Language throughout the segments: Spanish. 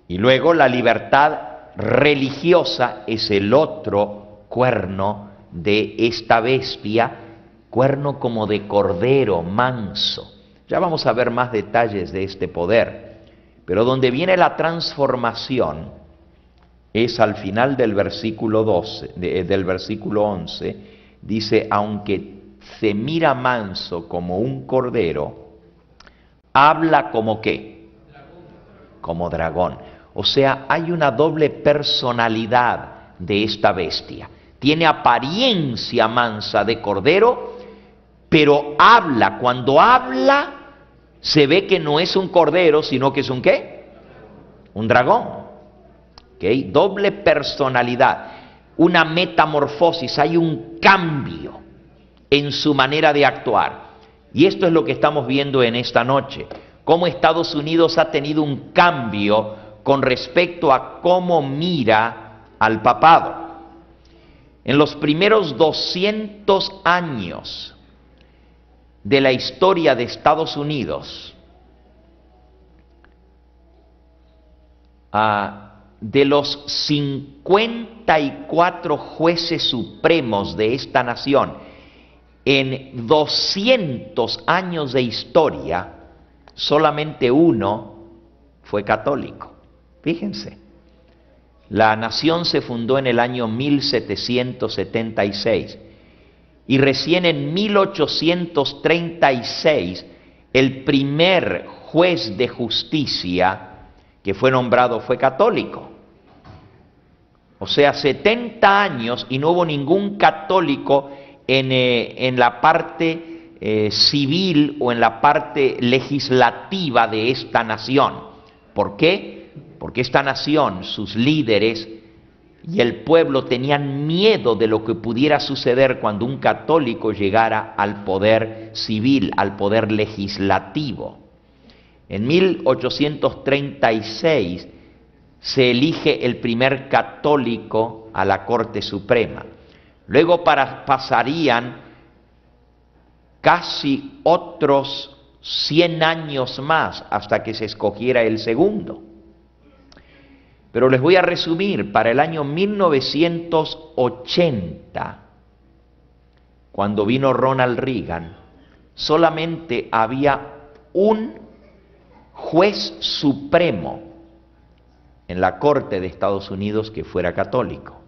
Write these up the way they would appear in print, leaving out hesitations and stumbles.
Y luego la libertad religiosa es el otro cuerno de esta bestia, cuerno como de cordero manso. Ya vamos a ver más detalles de este poder, pero donde viene la transformación es al final del versículo 12, del versículo 11, dice, aunque se mira manso como un cordero, habla como ¿qué? Como dragón. O sea, hay una doble personalidad de esta bestia. Tiene apariencia mansa de cordero, pero habla. Cuando habla, se ve que no es un cordero, sino que es un ¿qué? Un dragón. ¿Okay? Doble personalidad, una metamorfosis, hay un cambio en su manera de actuar. Y esto es lo que estamos viendo en esta noche, cómo Estados Unidos ha tenido un cambio con respecto a cómo mira al papado. En los primeros 200 años de la historia de Estados Unidos, de los 54 jueces supremos de esta nación, en 200 años de historia, solamente uno fue católico. Fíjense, la nación se fundó en el año 1776 y recién en 1836 el primer juez de justicia que fue nombrado fue católico. O sea, 70 años y no hubo ningún católico en la parte civil o en la parte legislativa de esta nación. ¿Por qué? Porque esta nación, sus líderes y el pueblo tenían miedo de lo que pudiera suceder cuando un católico llegara al poder civil, al poder legislativo. En 1836 se elige el primer católico a la Corte Suprema. Luego pasarían casi otros 100 años más hasta que se escogiera el segundo. Pero les voy a resumir, para el año 1980, cuando vino Ronald Reagan, solamente había un juez supremo en la Corte de Estados Unidos que fuera católico.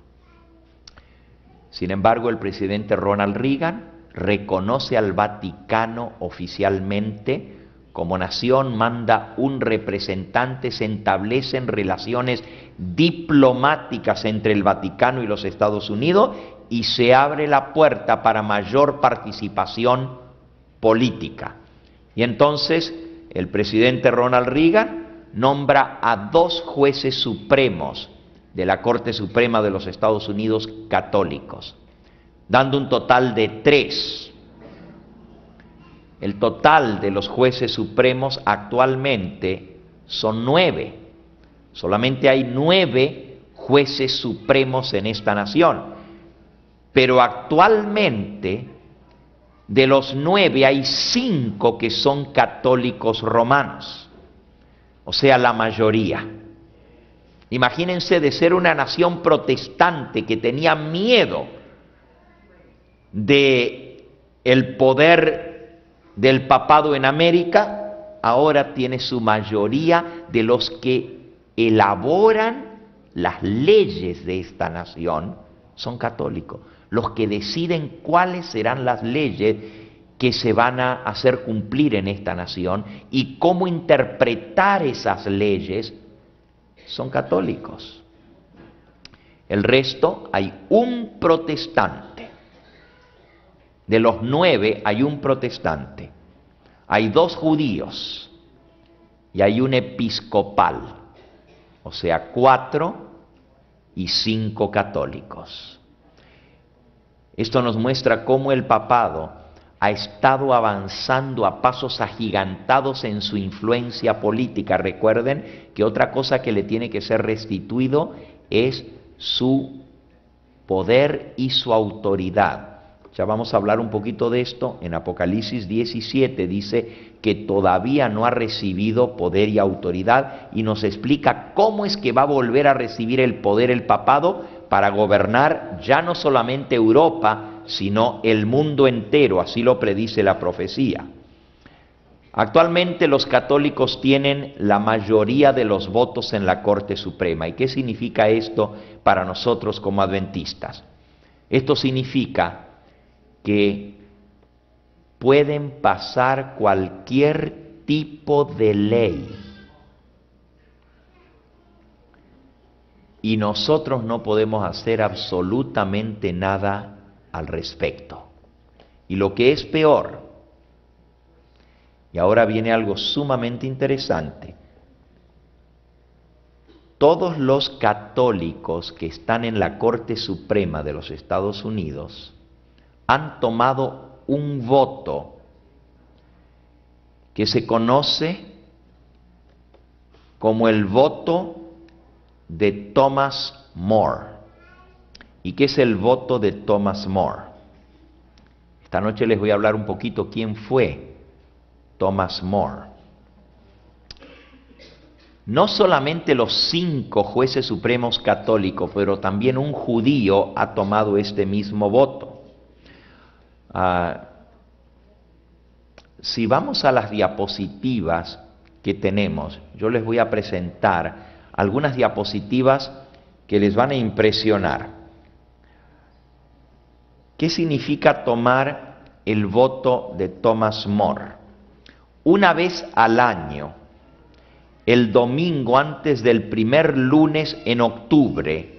Sin embargo, el presidente Ronald Reagan reconoce al Vaticano oficialmente como nación, manda un representante, se establecen relaciones diplomáticas entre el Vaticano y los Estados Unidos y se abre la puerta para mayor participación política. Y entonces el presidente Ronald Reagan nombra a 2 jueces supremos de la Corte Suprema de los Estados Unidos católicos, dando un total de 3. El total de los jueces supremos actualmente son 9. Solamente hay 9 jueces supremos en esta nación. Pero actualmente, de los 9 hay 5 que son católicos romanos. O sea, la mayoría. Imagínense de ser una nación protestante que tenía miedo de el poder del papado en América, ahora tiene su mayoría de los que elaboran las leyes de esta nación, son católicos. Los que deciden cuáles serán las leyes que se van a hacer cumplir en esta nación y cómo interpretar esas leyes, son católicos. El resto, hay un protestante. De los 9 hay un protestante. Hay 2 judíos y hay un episcopal. O sea, 4 y 5 católicos. Esto nos muestra cómo el papado ha estado avanzando a pasos agigantados en su influencia política. Recuerden que otra cosa que le tiene que ser restituido es su poder y su autoridad. Ya vamos a hablar un poquito de esto. En Apocalipsis 17 dice que todavía no ha recibido poder y autoridad y nos explica cómo es que va a volver a recibir el poder el papado para gobernar ya no solamente Europa, sino el mundo entero, así lo predice la profecía. Actualmente los católicos tienen la mayoría de los votos en la Corte Suprema. ¿Y qué significa esto para nosotros como adventistas? Esto significa que pueden pasar cualquier tipo de ley y nosotros no podemos hacer absolutamente nada al respecto. Y lo que es peor, y ahora viene algo sumamente interesante, todos los católicos que están en la Corte Suprema de los Estados Unidos han tomado un voto que se conoce como el voto de Thomas More. ¿Y qué es el voto de Thomas More? Esta noche les voy a hablar un poquito quién fue Thomas More. No solamente los 5 jueces supremos católicos, pero también un judío ha tomado este mismo voto. Si vamos a las diapositivas que tenemos, yo les voy a presentar algunas diapositivas que les van a impresionar. ¿Qué significa tomar el voto de Thomas More? Una vez al año, el domingo antes del primer lunes en octubre,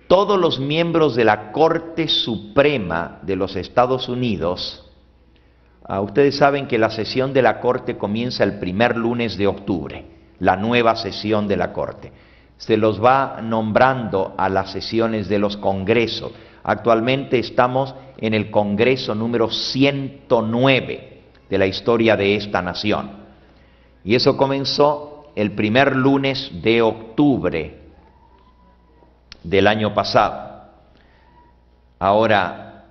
todos los miembros de la Corte Suprema de los Estados Unidos, ustedes saben que la sesión de la Corte comienza el primer lunes de octubre, la nueva sesión de la Corte. Se los va nombrando a las sesiones de los congresos. Actualmente estamos en el Congreso número 109 de la historia de esta nación. Y eso comenzó el primer lunes de octubre del año pasado. Ahora,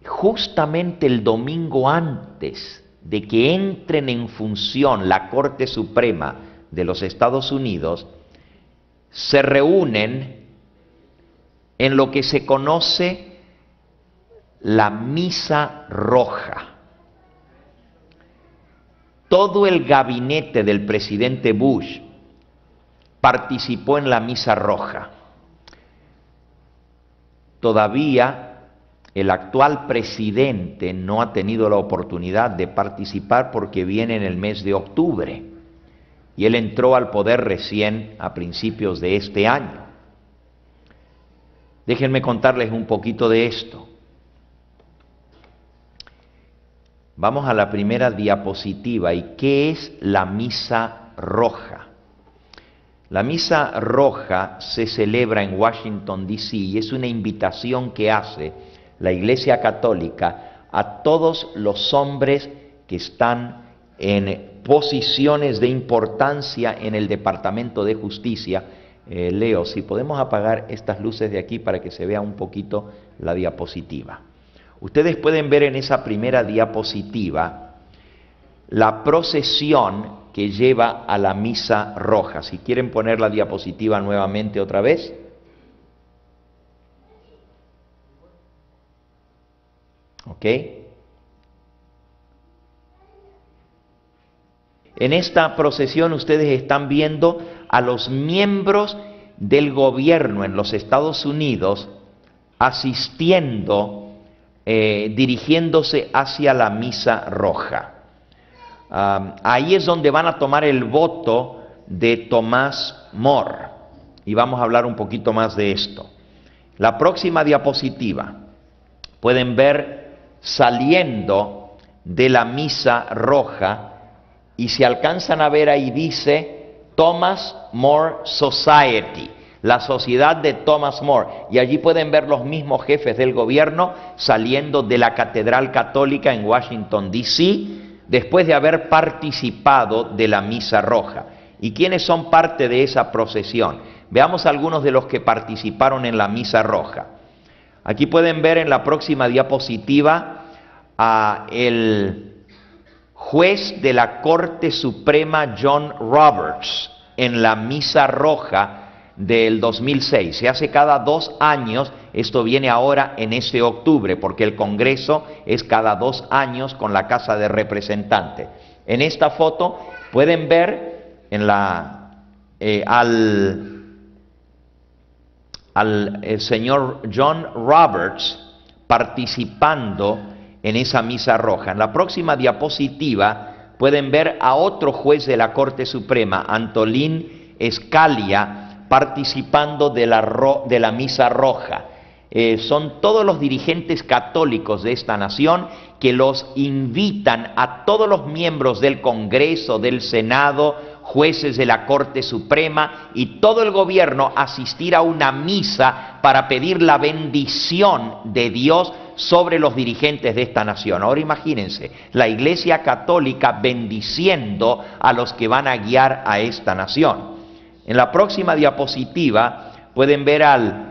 justamente el domingo antes de que entren en función la Corte Suprema de los Estados Unidos, se reúnen en lo que se conoce la Misa Roja. Todo el gabinete del presidente Bush participó en la Misa Roja. Todavía el actual presidente no ha tenido la oportunidad de participar porque viene en el mes de octubre y él entró al poder recién a principios de este año. Déjenme contarles un poquito de esto. Vamos a la primera diapositiva. ¿Y qué es la Misa Roja? La Misa Roja se celebra en Washington, D.C. y es una invitación que hace la Iglesia Católica a todos los hombres que están en posiciones de importancia en el Departamento de Justicia. Leo, si podemos apagar estas luces de aquí para que se vea un poquito la diapositiva. Ustedes pueden ver en esa primera diapositiva la procesión que lleva a la Misa Roja. Si quieren poner la diapositiva nuevamente otra vez. ¿Ok? En esta procesión ustedes están viendo a los miembros del gobierno en los Estados Unidos asistiendo, dirigiéndose hacia la Misa Roja. Ahí es donde van a tomar el voto de Thomas More. Y vamos a hablar un poquito más de esto. La próxima diapositiva. Pueden ver saliendo de la Misa Roja y si alcanzan a ver ahí dice Thomas More Society, la sociedad de Thomas More. Y allí pueden ver los mismos jefes del gobierno saliendo de la Catedral Católica en Washington, D.C., después de haber participado de la Misa Roja. ¿Y quiénes son parte de esa procesión? Veamos algunos de los que participaron en la Misa Roja. Aquí pueden ver en la próxima diapositiva a el juez de la Corte Suprema John Roberts en la Misa Roja del 2006. Se hace cada 2 años, esto viene ahora en ese octubre, porque el Congreso es cada 2 años con la Casa de Representantes. En esta foto pueden ver en al señor John Roberts participando en esa misa roja. En la próxima diapositiva pueden ver a otro juez de la Corte Suprema, Antolín Scalia, participando de la misa roja. Son todos los dirigentes católicos de esta nación que los invitan a todos los miembros del Congreso, del Senado, jueces de la Corte Suprema y todo el gobierno a asistir a una misa para pedir la bendición de Dios sobre los dirigentes de esta nación. Ahora imagínense, la Iglesia Católica bendiciendo a los que van a guiar a esta nación. En la próxima diapositiva pueden ver al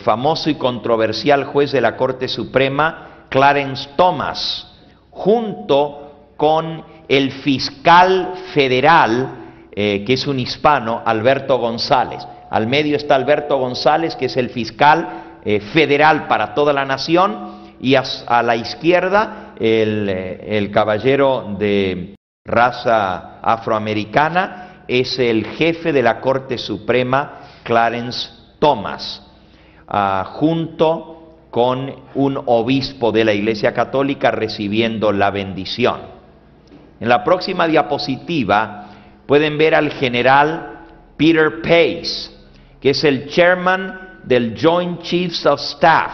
famoso y controversial juez de la Corte Suprema, Clarence Thomas, junto con el fiscal federal, que es un hispano, Alberto González. Al medio está Alberto González, que es el fiscal federal para toda la nación, y a la izquierda el caballero de raza afroamericana es el jefe de la Corte Suprema, Clarence Thomas, junto con un obispo de la Iglesia Católica recibiendo la bendición. En la próxima diapositiva pueden ver al general Peter Pace, que es el chairman del Joint Chiefs of Staff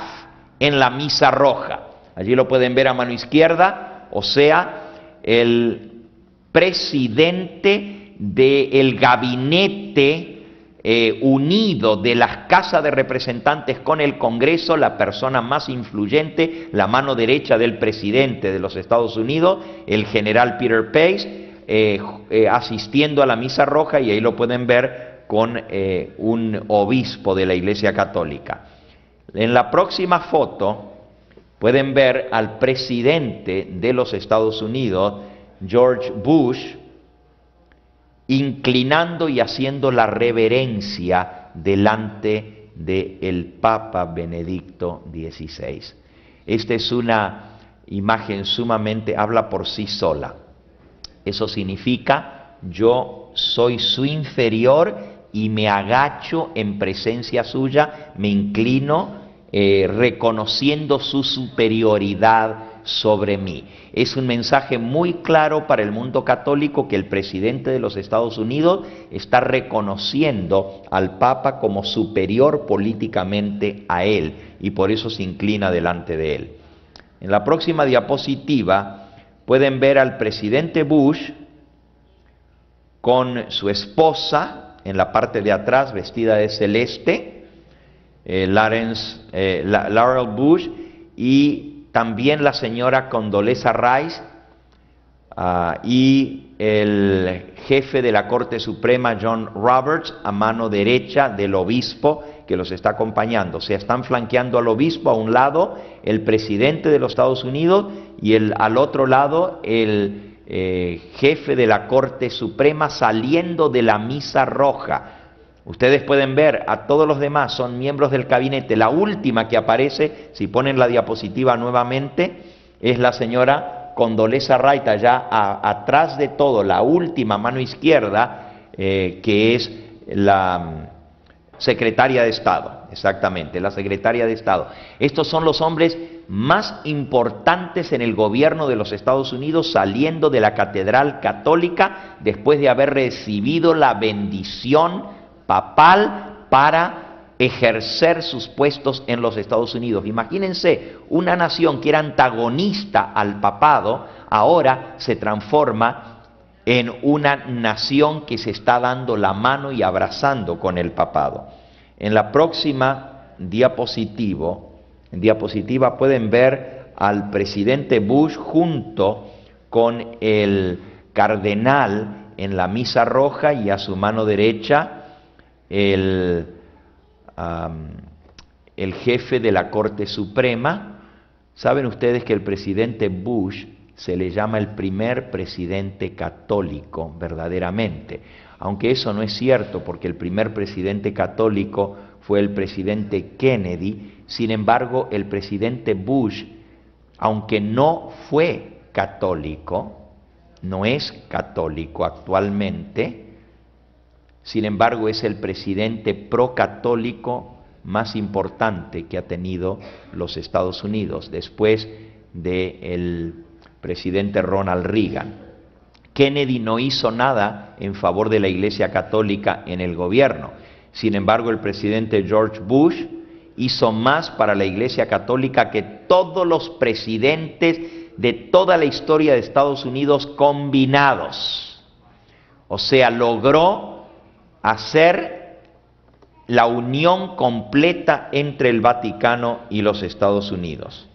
en la misa roja. Allí lo pueden ver a mano izquierda, o sea, el presidente del gabinete unido de las casas de representantes con el Congreso, la persona más influyente, la mano derecha del presidente de los Estados Unidos, el general Peter Pace, asistiendo a la misa roja, y ahí lo pueden ver con un obispo de la Iglesia Católica. En la próxima foto pueden ver al presidente de los Estados Unidos, George Bush, inclinando y haciendo la reverencia delante del Papa Benedicto XVI. Esta es una imagen sumamente, habla por sí sola. Eso significa, yo soy su inferior y me agacho en presencia suya, me inclino, reconociendo su superioridad sobre mí. Es un mensaje muy claro para el mundo católico que el presidente de los Estados Unidos está reconociendo al Papa como superior políticamente a él, y por eso se inclina delante de él. En la próxima diapositiva pueden ver al presidente Bush con su esposa en la parte de atrás, vestida de celeste, Laurel Bush, y también la señora Condoleezza Rice, y el jefe de la Corte Suprema, John Roberts, a mano derecha del obispo que los está acompañando. O sea, están flanqueando al obispo a un lado, el presidente de los Estados Unidos, y al otro lado el jefe de la Corte Suprema saliendo de la misa roja. Ustedes pueden ver a todos los demás, son miembros del gabinete. La última que aparece, si ponen la diapositiva nuevamente, es la señora Condoleezza Rice, allá atrás de todo, la última, mano izquierda, que es la secretaria de Estado, exactamente, la secretaria de Estado. Estos son los hombres más importantes en el gobierno de los Estados Unidos, saliendo de la Catedral Católica después de haber recibido la bendición papal para ejercer sus puestos en los Estados Unidos. Imagínense, una nación que era antagonista al papado, ahora se transforma en una nación que se está dando la mano y abrazando con el papado. En la próxima diapositiva pueden ver al presidente Bush junto con el cardenal en la misa roja, y a su mano derecha el el jefe de la Corte Suprema. Saben ustedes que el presidente Bush se le llama el primer presidente católico verdaderamente, aunque eso no es cierto porque el primer presidente católico fue el presidente Kennedy. Sin embargo, el presidente Bush, aunque no fue católico, no es católico actualmente, sin embargo es el presidente procatólico más importante que ha tenido los Estados Unidos después del presidente Ronald Reagan. Kennedy no hizo nada en favor de la Iglesia Católica en el gobierno. Sin embargo, el presidente George Bush hizo más para la Iglesia Católica que todos los presidentes de toda la historia de Estados Unidos combinados. O sea, logró hacer la unión completa entre el Vaticano y los Estados Unidos.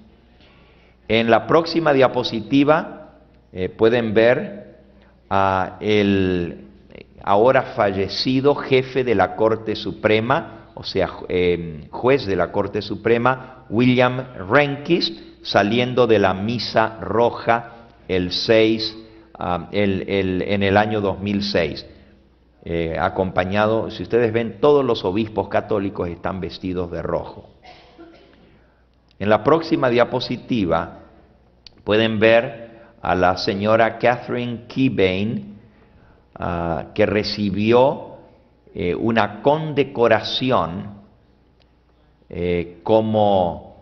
En la próxima diapositiva pueden ver el ahora fallecido jefe de la Corte Suprema, o sea, juez de la Corte Suprema, William Rehnquist, saliendo de la Misa Roja en el año 2006. Acompañado, si ustedes ven, todos los obispos católicos están vestidos de rojo. En la próxima diapositiva pueden ver a la señora Catherine Kebane, que recibió una condecoración como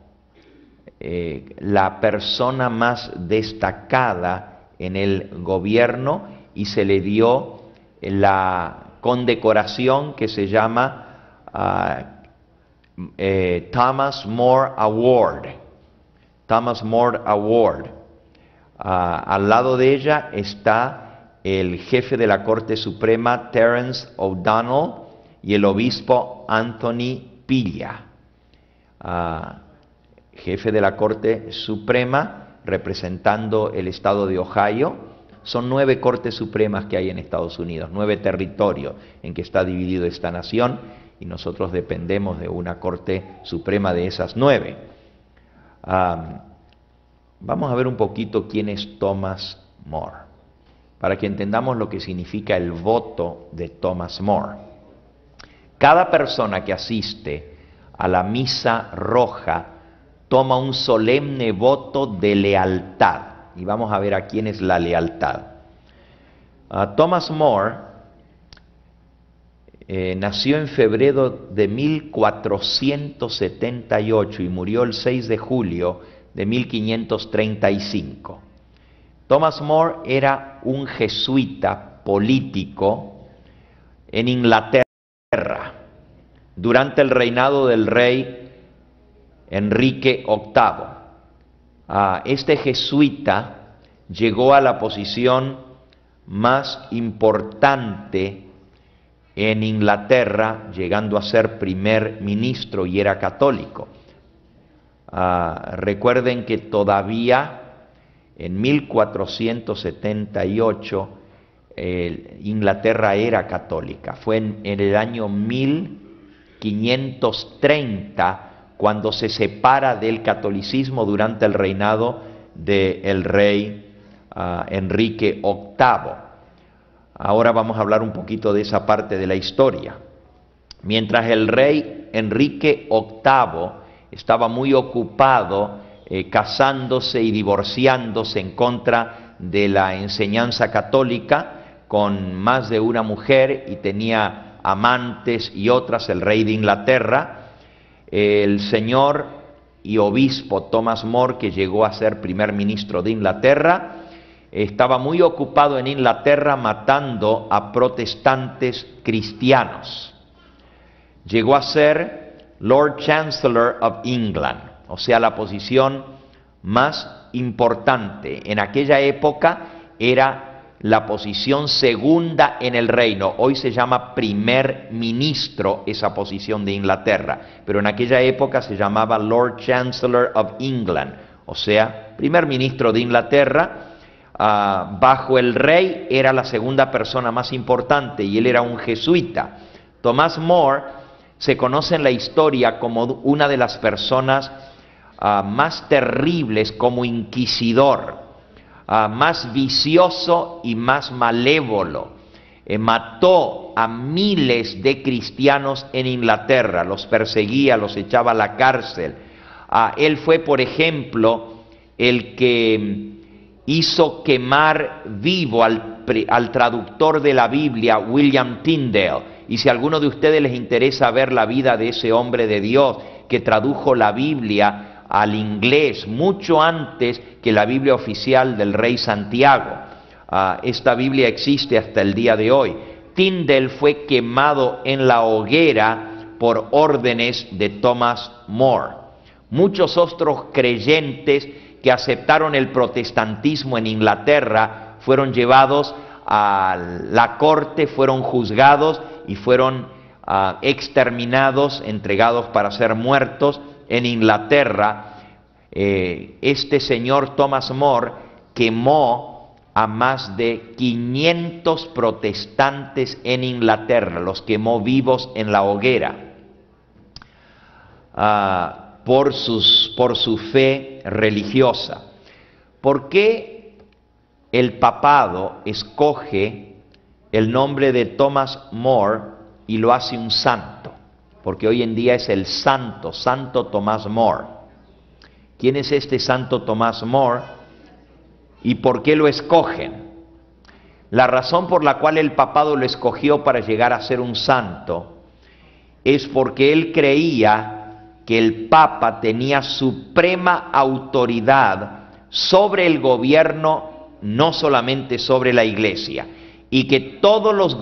la persona más destacada en el gobierno, y se le dio la condecoración que se llama Thomas More Award. Thomas More Award. Al lado de ella está el jefe de la Corte Suprema, Terence O'Donnell, y el obispo Anthony Pilla. Jefe de la Corte Suprema, representando el estado de Ohio. Son 9 Cortes Supremas que hay en Estados Unidos, 9 territorios en que está dividido esta nación, y nosotros dependemos de una Corte Suprema de esas 9. Vamos a ver un poquito quién es Thomas More, para que entendamos lo que significa el voto de Thomas More. Cada persona que asiste a la Misa Roja toma un solemne voto de lealtad. Y vamos a ver a quién es la lealtad. Thomas More nació en febrero de 1478 y murió el 6 de julio de 1535. Thomas More era un jesuita político en Inglaterra durante el reinado del rey Enrique VIII. Este jesuita llegó a la posición más importante en Inglaterra, llegando a ser primer ministro, y era católico. Recuerden que todavía en 1478 Inglaterra era católica. Fue en el año 1530 cuando se separa del catolicismo durante el reinado del rey Enrique VIII. Ahora vamos a hablar un poquito de esa parte de la historia. Mientras el rey Enrique VIII estaba muy ocupado casándose y divorciándose en contra de la enseñanza católica con más de una mujer, y tenía amantes y otras, el rey de Inglaterra, el señor y obispo Thomas More, que llegó a ser primer ministro de Inglaterra, estaba muy ocupado en Inglaterra matando a protestantes cristianos. Llegó a ser Lord Chancellor of England, o sea, la posición más importante. En aquella época era la posición segunda en el reino. Hoy se llama primer ministro esa posición de Inglaterra, pero en aquella época se llamaba Lord Chancellor of England, o sea, primer ministro de Inglaterra. Bajo el rey era la segunda persona más importante, y él era un jesuita. Thomas More se conoce en la historia como una de las personas más terribles como inquisidor, más vicioso y más malévolo. Mató a miles de cristianos en Inglaterra, los perseguía, los echaba a la cárcel. Él fue, por ejemplo, el que hizo quemar vivo al traductor de la Biblia, William Tyndale. Y si a alguno de ustedes les interesa ver la vida de ese hombre de Dios que tradujo la Biblia al inglés mucho antes que la Biblia oficial del rey Santiago, esta Biblia existe hasta el día de hoy. Tyndale fue quemado en la hoguera por órdenes de Thomas More. Muchos otros creyentes que aceptaron el protestantismo en Inglaterra fueron llevados a la corte, fueron juzgados y fueron exterminados, entregados para ser muertos en Inglaterra. Este señor Thomas More quemó a más de 500 protestantes en Inglaterra, los quemó vivos en la hoguera por su fe religiosa. ¿Por qué el papado escoge el nombre de Thomas More y lo hace un santo? Porque hoy en día es el Santo Tomás More. ¿Quién es este Santo Tomás More y por qué lo escogen? La razón por la cual el papado lo escogió para llegar a ser un santo es porque él creía que el Papa tenía suprema autoridad sobre el gobierno, no solamente sobre la Iglesia, y que todos los